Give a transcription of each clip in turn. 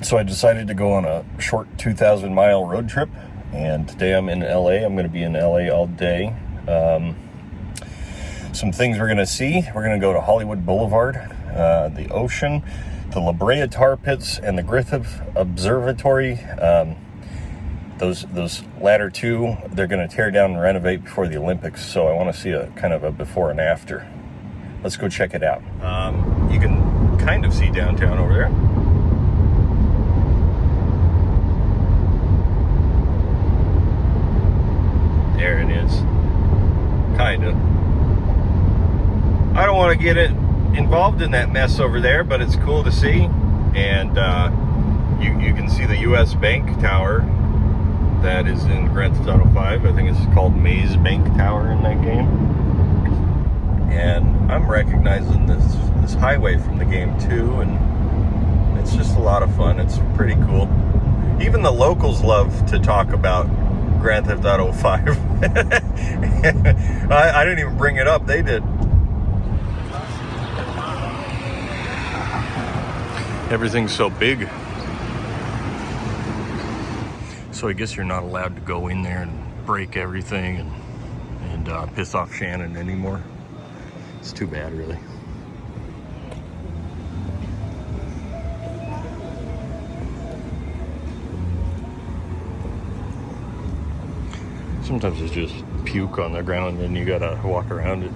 So I decided to go on a short 2,000-mile road trip, and today I'm in LA. I'm going to be in LA all day. Some things we're going to see. We're going to go to Hollywood Boulevard, the ocean, the La Brea tar pits, and the Griffith Observatory. Those latter two, they're going to tear down and renovate before the Olympics, so I want to see a kind of a before and after. Let's go check it out. You can kind of see downtown over there. There it is. Kind of. I don't want to get it involved in that mess over there, but it's cool to see. And you can see the U.S. Bank Tower that is in Grand Theft Auto 5. I think it's called Maze Bank Tower in that game. And I'm recognizing this highway from the game too, and it's just a lot of fun. It's pretty cool. Even the locals love to talk about Grand Theft Auto 5. I didn't even bring it up, they did. Everything's so big. So I guess you're not allowed to go in there and break everything and piss off Shannon anymore. It's too bad, really. Sometimes it's just puke on the ground and you gotta walk around it.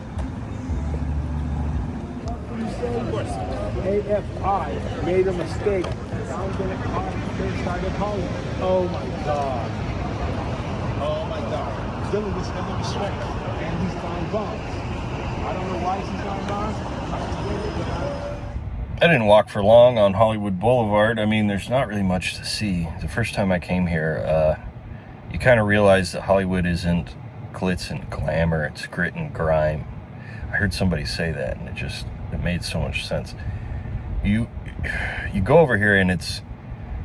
AFI made a mistake. Oh my God. Oh my God. Dylan was never respected. And he's buying bombs. I don't know why he's buying bombs. I didn't walk for long on Hollywood Boulevard. I mean, there's not really much to see. The first time I came here, you kind of realize that Hollywood isn't glitz and glamour, it's grit and grime. I heard somebody say that, and it made so much sense. You go over here, and it's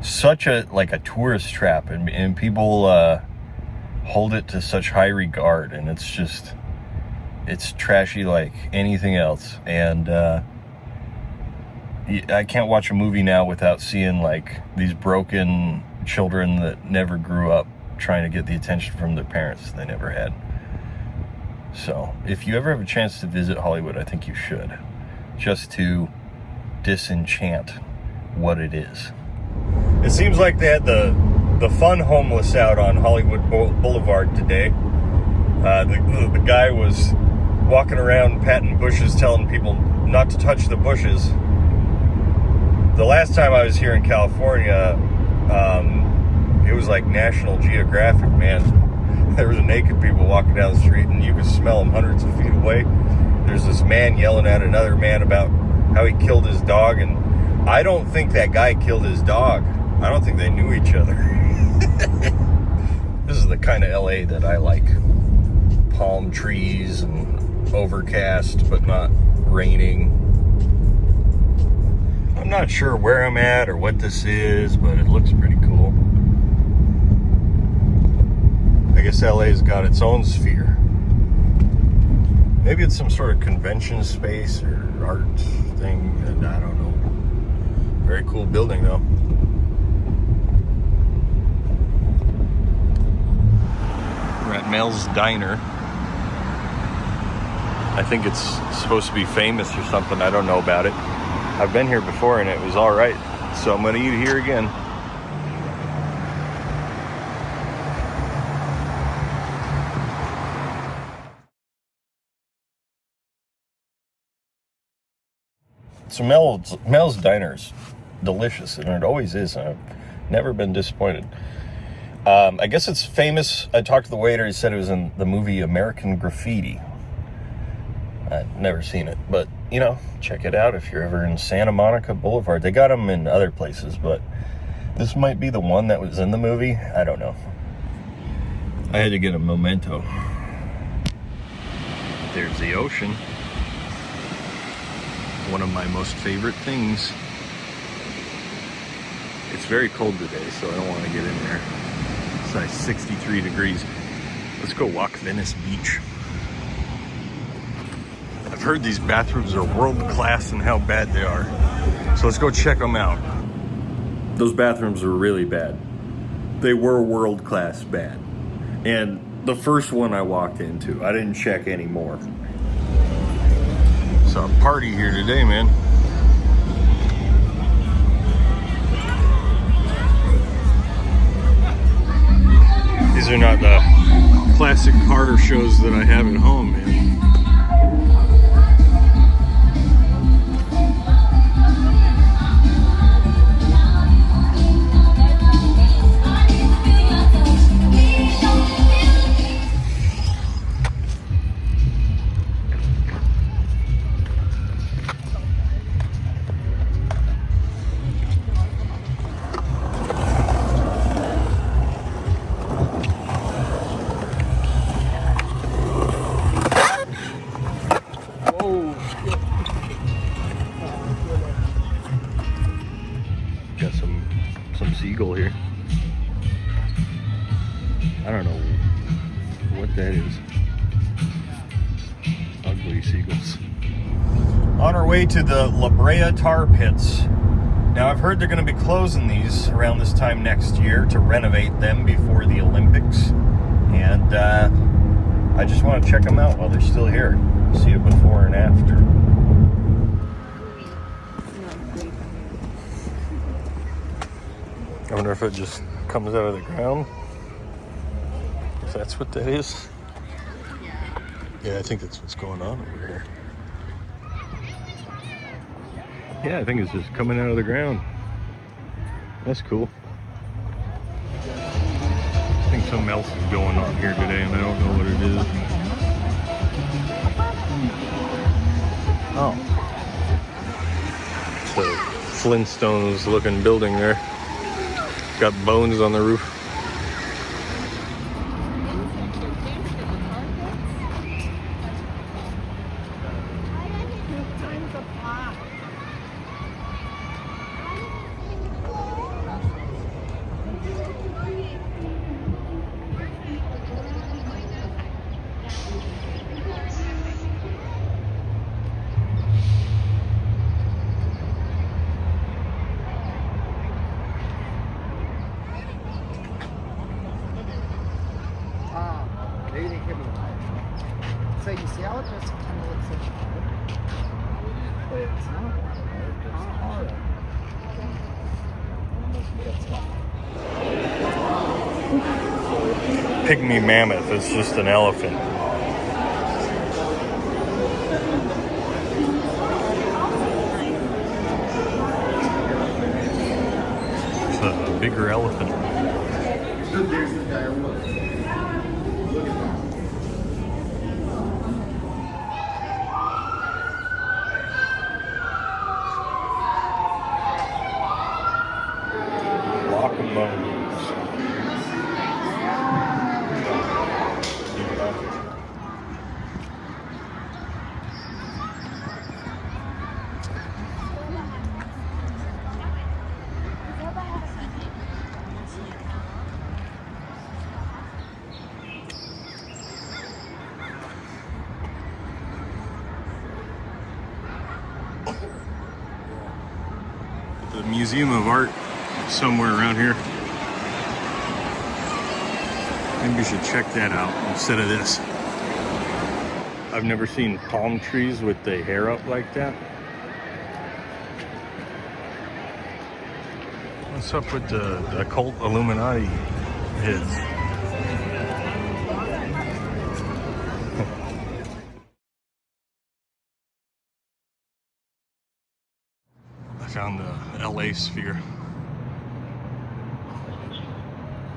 such a tourist trap, and people hold it to such high regard, and it's trashy like anything else. And I can't watch a movie now without seeing like these broken children that never grew up trying to get the attention from their parents they never had. So if you ever have a chance to visit Hollywood, I think you should, just to disenchant what it is. It seems like they had the fun homeless out on Hollywood Boulevard today. The guy was walking around patting bushes, telling people not to touch the bushes. The last time I was here in California, it was like National Geographic, man. There was naked people walking down the street, and you could smell them hundreds of feet away. There's this man yelling at another man about how he killed his dog, and I don't think that guy killed his dog. I don't think they knew each other. This is the kind of LA that I like. Palm trees and overcast, but not raining. I'm not sure where I'm at or what this is, but it looks pretty cool. I guess LA's got its own sphere. Maybe it's some sort of convention space or art thing, and I don't know. Very cool building though. We're at Mel's Diner. I think it's supposed to be famous or something. I don't know about it. I've been here before and it was all right, so I'm gonna eat here again. So Mel's Diner's delicious, and it always is. I've never been disappointed. I guess it's famous. I talked to the waiter. He said it was in the movie American Graffiti. I've never seen it, but, you know, check it out if you're ever in Santa Monica Boulevard. They got them in other places, but this might be the one that was in the movie. I don't know. I had to get a memento. There's the ocean. One of my most favorite things. It's very cold today, so I don't want to get in there. It's like 63 degrees. Let's go walk Venice Beach. I've heard these bathrooms are world class and how bad they are. So let's go check them out. Those bathrooms are really bad. They were world-class bad. And the first one I walked into, I didn't check anymore. It's a party here today, man. These are not the classic car shows that I have at home, man. Got some seagull here. I don't know what that is. Ugly seagulls. On our way to the Brea tar pits. Now I've heard they're going to be closing these around this time next year to renovate them before the Olympics. And I just want to check them out while they're still here. See a before and after. I wonder if it just comes out of the ground. If that's what that is. Yeah, I think that's what's going on over here. Yeah, I think it's just coming out of the ground. That's cool. I think something else is going on here today and I don't know what it is. Oh. It's a Flintstones looking building there. Got bones on the roof. So you see how it just kind of looks like but it's not hard. Pygmy mammoth is just an elephant. It's a bigger elephant. There's the guy who was. Look at that. The Museum of Art somewhere around here. Maybe we should check that out instead of this. I've never seen palm trees with the hair up like that. What's up with the occult Illuminati heads? I found the LA sphere.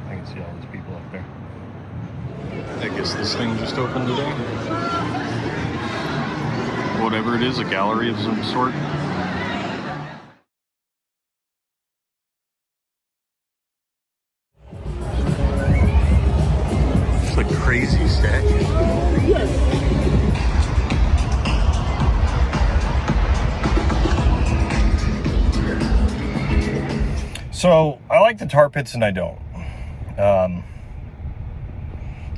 I can see all these people up there. I guess this thing just opened today. Whatever it is, a gallery of some sort. It's like crazy statue. So I like the tar pits and I don't.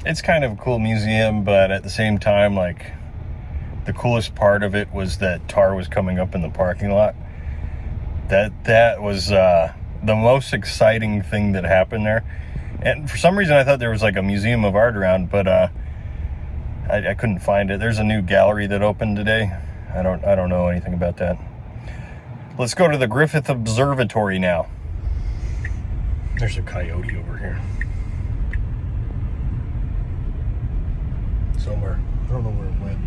It's kind of a cool museum, but at the same time, like, the coolest part of it was that tar was coming up in the parking lot. That was the most exciting thing that happened there. And for some reason I thought there was like a museum of art around, but I couldn't find it. There's a new gallery that opened today. I don't know anything about that. Let's go to the Griffith Observatory now. There's a coyote over here. Somewhere. I don't know where it went.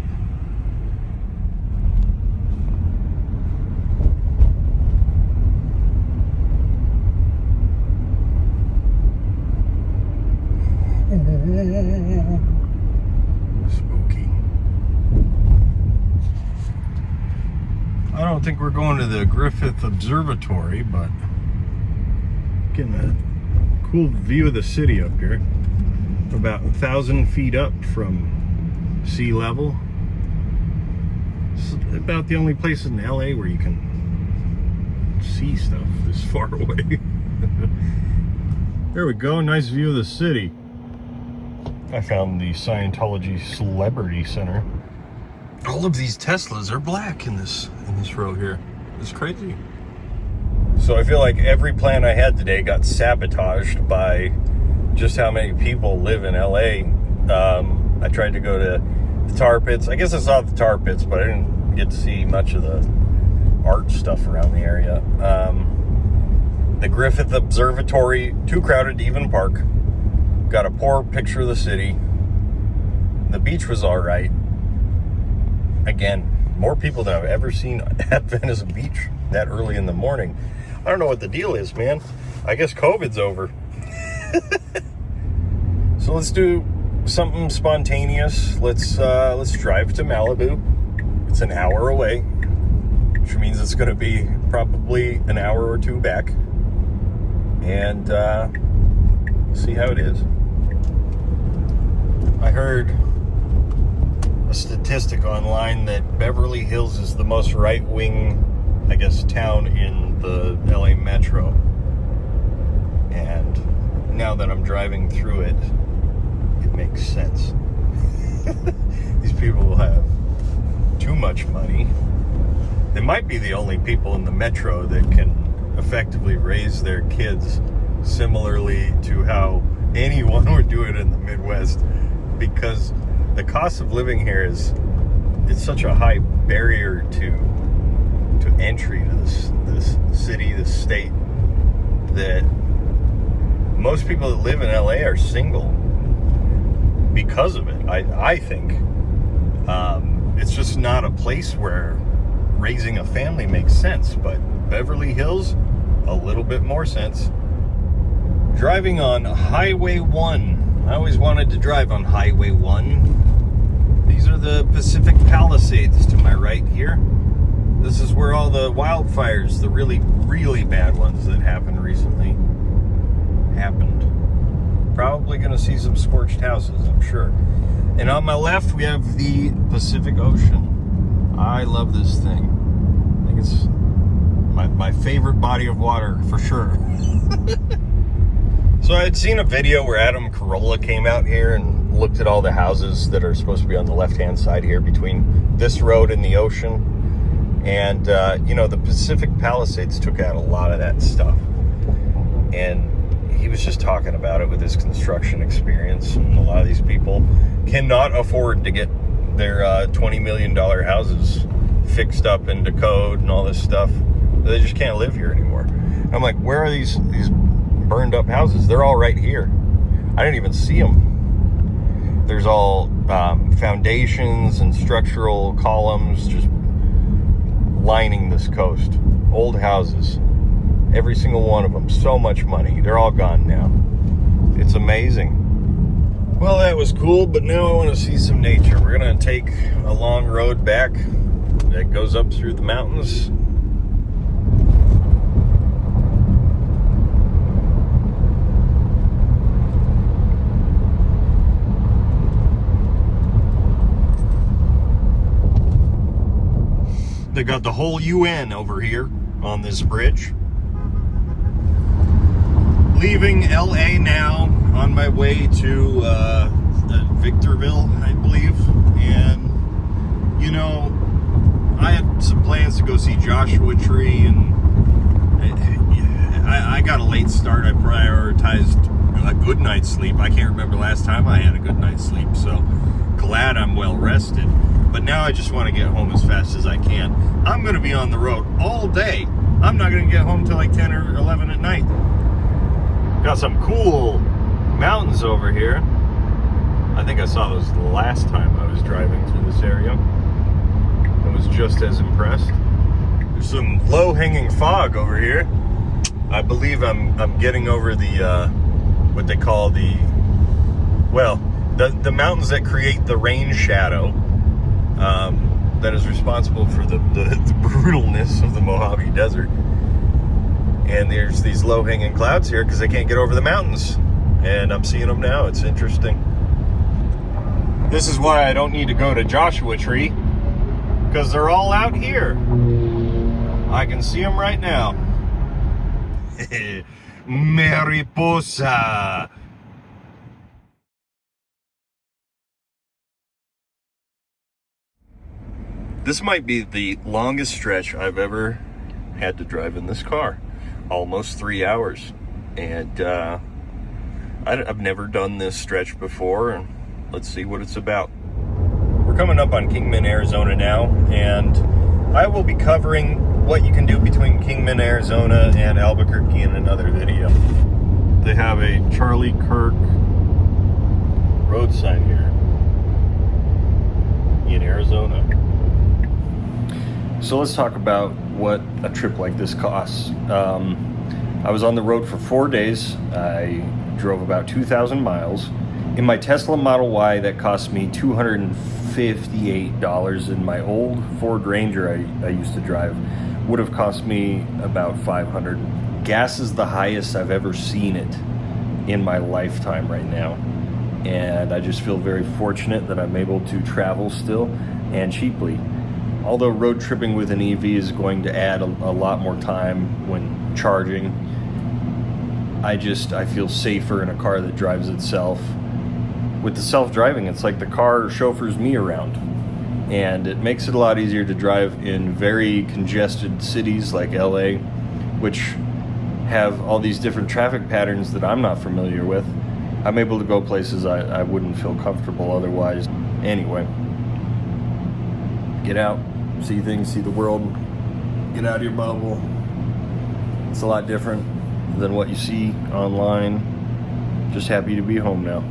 Spooky. I don't think we're going to the Griffith Observatory, but getting a cool view of the city up here. About 1,000 feet up from sea level. It's about the only place in LA where you can see stuff this far away. There we go, nice view of the city. I found the Scientology Celebrity Center. All of these Teslas are black in this row here. It's crazy. So I feel like every plan I had today got sabotaged by just how many people live in LA. I tried to go to the tar pits. I guess I saw the tar pits, but I didn't get to see much of the art stuff around the area. The Griffith Observatory, too crowded to even park. Got a poor picture of the city. The beach was all right. Again, more people than I've ever seen at Venice Beach that early in the morning. I don't know what the deal is, man. I guess COVID's over. So let's do something spontaneous. Let's drive to Malibu. It's an hour away, which means it's going to be probably an hour or two back. And see how it is. I heard a statistic online that Beverly Hills is the most right-wing, I guess, town in the LA metro. And now that I'm driving through it, it makes sense. These people have too much money. They might be the only people in the metro that can effectively raise their kids similarly to how anyone would do it in the Midwest, because the cost of living here it's such a high barrier to entry to this city, this state, that most people that live in LA are single because of it. I think it's just not a place where raising a family makes sense, but Beverly Hills, a little bit more sense. Driving on Highway 1. I always wanted to drive on Highway 1. These are the Pacific Palisades to my right here. This is where all the wildfires, the really, really bad ones that happened recently, happened. Probably going to see some scorched houses, I'm sure. And on my left, we have the Pacific Ocean. I love this thing. I think it's my favorite body of water, for sure. So I had seen a video where Adam Carolla came out here and looked at all the houses that are supposed to be on the left-hand side here between this road and the ocean. And, the Pacific Palisades took out a lot of that stuff. And he was just talking about it with his construction experience. And a lot of these people cannot afford to get their $20 million houses fixed up into code and all this stuff. They just can't live here anymore. And I'm like, where are these burned up houses? They're all right here. I didn't even see them. There's all foundations and structural columns just lining this coast. Old houses. Every single one of them. So much money. They're all gone now. It's amazing. Well, that was cool, but now I want to see some nature. We're going to take a long road back that goes up through the mountains. They got the whole UN over here on this bridge. Leaving LA now, on my way to Victorville, I believe. And, I had some plans to go see Joshua Tree, and I got a late start. I prioritized a good night's sleep. I can't remember the last time I had a good night's sleep, so glad I'm well rested. But now I just want to get home as fast as I can. I'm going to be on the road all day. I'm not going to get home till like 10 or 11 at night. Got some cool mountains over here. I think I saw those the last time I was driving through this area. I was just as impressed. There's some low-hanging fog over here. I believe I'm getting over the what they call the mountains that create the rain shadow that is responsible for the brutalness of the Mojave Desert. And there's these low-hanging clouds here because I can't get over the mountains. And I'm seeing them now. It's interesting. This is why I don't need to go to Joshua Tree, because they're all out here. I can see them right now. Mariposa. This might be the longest stretch I've ever had to drive in this car. Almost 3 hours. And I've never done this stretch before, and let's see what it's about. We're coming up on Kingman, Arizona now, and I will be covering what you can do between Kingman, Arizona and Albuquerque in another video. They have a Charlie Kirk road sign here in Arizona. So let's talk about what a trip like this costs. I was on the road for 4 days. I drove about 2,000 miles. In my Tesla Model Y, that cost me $258. In my old Ford Ranger I used to drive, would have cost me about $500. Gas is the highest I've ever seen it in my lifetime right now. And I just feel very fortunate that I'm able to travel still and cheaply. Although road tripping with an EV is going to add a lot more time when charging, I feel safer in a car that drives itself. With the self-driving, it's like the car chauffeurs me around. And it makes it a lot easier to drive in very congested cities like LA, which have all these different traffic patterns that I'm not familiar with. I'm able to go places I wouldn't feel comfortable otherwise. Anyway, get out, see things, see the world, get out of your bubble. It's a lot different than what you see online. Just happy to be home now.